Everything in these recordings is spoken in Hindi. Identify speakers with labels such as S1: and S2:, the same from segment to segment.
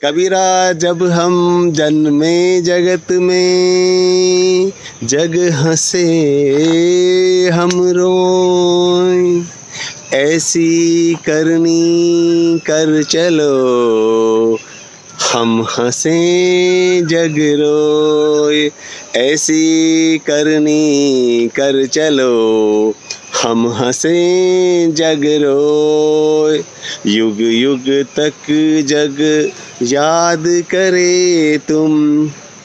S1: कबीरा जब हम जन्मे जगत में, जग हंसे हम रोएं। ऐसी करनी कर चलो, हम हंसे जग रोए। ऐसी करनी कर चलो, हम हंसे जग रोए। युग युग तक जग याद करे तुम,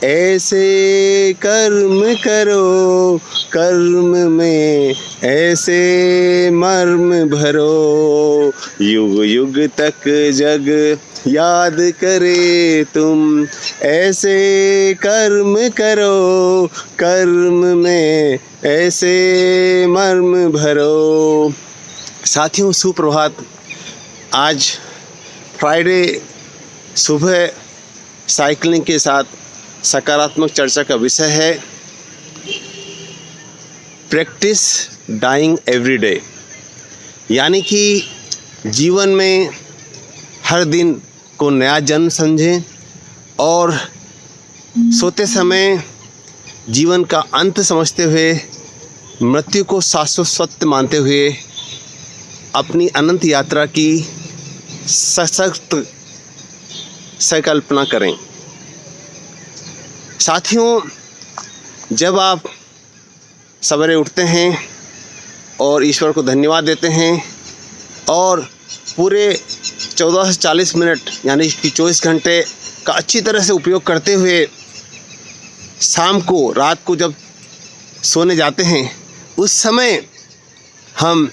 S1: ऐसे कर्म करो, कर्म में ऐसे मर्म भरो। युग युग तक जग याद करे तुम, ऐसे कर्म करो, कर्म में ऐसे मर्म भरो। साथियों, सुप्रभात। आज फ्राइडे सुबह साइकिलिंग के साथ सकारात्मक चर्चा का विषय है प्रैक्टिस डाइंग एवरी डे, यानी कि जीवन में हर दिन को नया जन्म समझें और सोते समय जीवन का अंत समझते हुए, मृत्यु को शाश्वत सत्य मानते हुए अपनी अनंत यात्रा की सशक्त संकल्पना करें। साथियों, जब आप सवेरे उठते हैं और ईश्वर को धन्यवाद देते हैं और पूरे 14 से 40 मिनट यानी कि 24 घंटे का अच्छी तरह से उपयोग करते हुए शाम को, रात को जब सोने जाते हैं, उस समय हम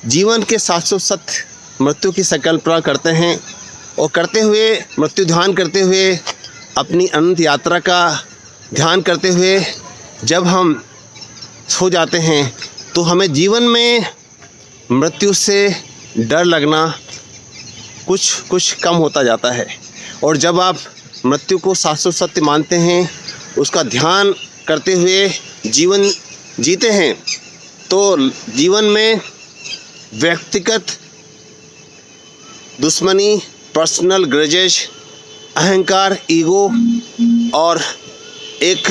S1: जीवन के शाश्वत सत्य मृत्यु की संकल्पना करते हैं और करते हुए, मृत्यु ध्यान करते हुए, अपनी अनंत यात्रा का ध्यान करते हुए जब हम सो जाते हैं तो हमें जीवन में मृत्यु से डर लगना कुछ कम होता जाता है। और जब आप मृत्यु को शाश्वत सत्य मानते हैं, उसका ध्यान करते हुए जीवन जीते हैं, तो जीवन में व्यक्तिगत दुश्मनी, पर्सनल ग्रजेस, अहंकार, ईगो और एक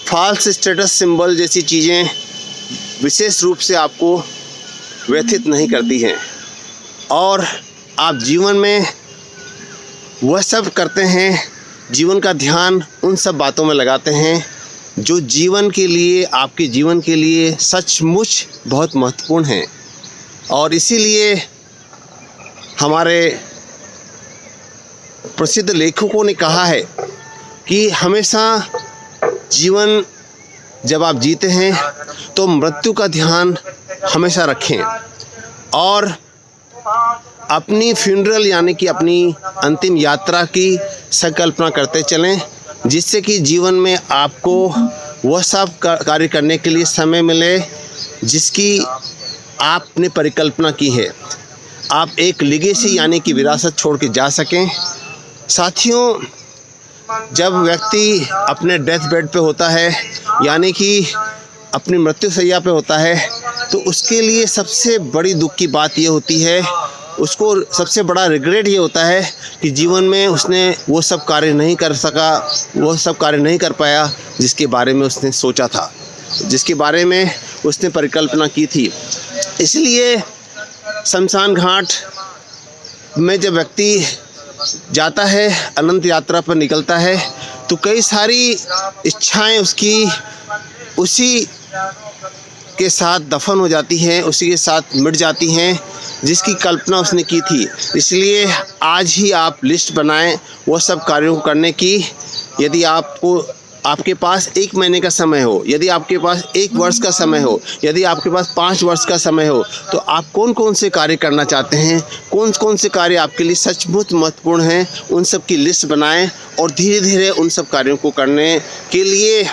S1: फॉल्स स्टेटस सिंबल जैसी चीज़ें विशेष रूप से आपको व्यथित नहीं करती हैं और आप जीवन में वह सब करते हैं, जीवन का ध्यान उन सब बातों में लगाते हैं जो जीवन के लिए, आपके जीवन के लिए सचमुच बहुत महत्वपूर्ण हैं। और इसीलिए हमारे प्रसिद्ध लेखकों ने कहा है कि हमेशा जीवन जब आप जीते हैं तो मृत्यु का ध्यान हमेशा रखें और अपनी फ्यूनरल यानी कि अपनी अंतिम यात्रा की संकल्पना करते चलें, जिससे कि जीवन में आपको वह सब कार्य करने के लिए समय मिले जिसकी आपने परिकल्पना की है। आप एक लिगेसी यानी कि विरासत छोड़ के जा सकें। साथियों, जब व्यक्ति अपने डेथ बेड पे होता है यानी कि अपनी मृत्युशैया पे होता है, तो उसके लिए सबसे बड़ी दुख की बात ये होती है, उसको सबसे बड़ा रिग्रेट ये होता है कि जीवन में उसने वो सब कार्य नहीं कर सका, वो सब कार्य नहीं कर पाया जिसके बारे में उसने सोचा था, जिसके बारे में उसने परिकल्पना की थी। इसलिए शमशान घाट में जब व्यक्ति जाता है, अनंत यात्रा पर निकलता है, तो कई सारी इच्छाएं उसकी उसी के साथ दफन हो जाती हैं, उसी के साथ मिट जाती हैं जिसकी कल्पना उसने की थी। इसलिए आज ही आप लिस्ट बनाएं वो सब कार्यों को करने की। यदि आपके पास 1 महीने का समय हो, यदि आपके पास 1 वर्ष का समय हो, यदि आपके पास 5 वर्ष का समय हो, तो आप कौन कौन से कार्य करना चाहते हैं, कौन कौन से कार्य आपके लिए सचमुच महत्वपूर्ण हैं, उन सब की लिस्ट बनाएं और धीरे धीरे उन सब कार्यों को करने के लिए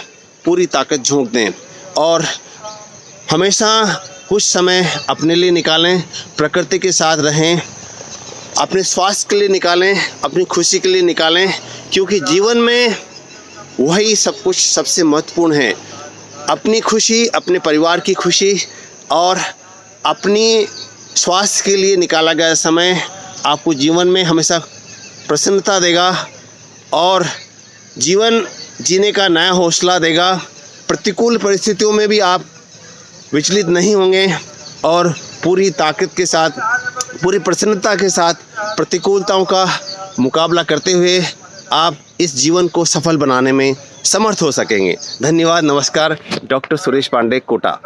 S1: पूरी ताकत झोंक दें। और हमेशा कुछ समय अपने लिए निकालें, प्रकृति के साथ रहें, अपने स्वास्थ्य के लिए निकालें, अपनी खुशी के लिए निकालें, क्योंकि जीवन में वही सब कुछ सबसे महत्वपूर्ण है। अपनी खुशी, अपने परिवार की खुशी और अपनी स्वास्थ्य के लिए निकाला गया समय आपको जीवन में हमेशा प्रसन्नता देगा और जीवन जीने का नया हौसला देगा। प्रतिकूल परिस्थितियों में भी आप विचलित नहीं होंगे और पूरी ताकत के साथ, पूरी प्रसन्नता के साथ प्रतिकूलताओं का मुकाबला करते हुए आप इस जीवन को सफल बनाने में समर्थ हो सकेंगे। धन्यवाद। नमस्कार। डॉक्टर सुरेश पांडे, कोटा।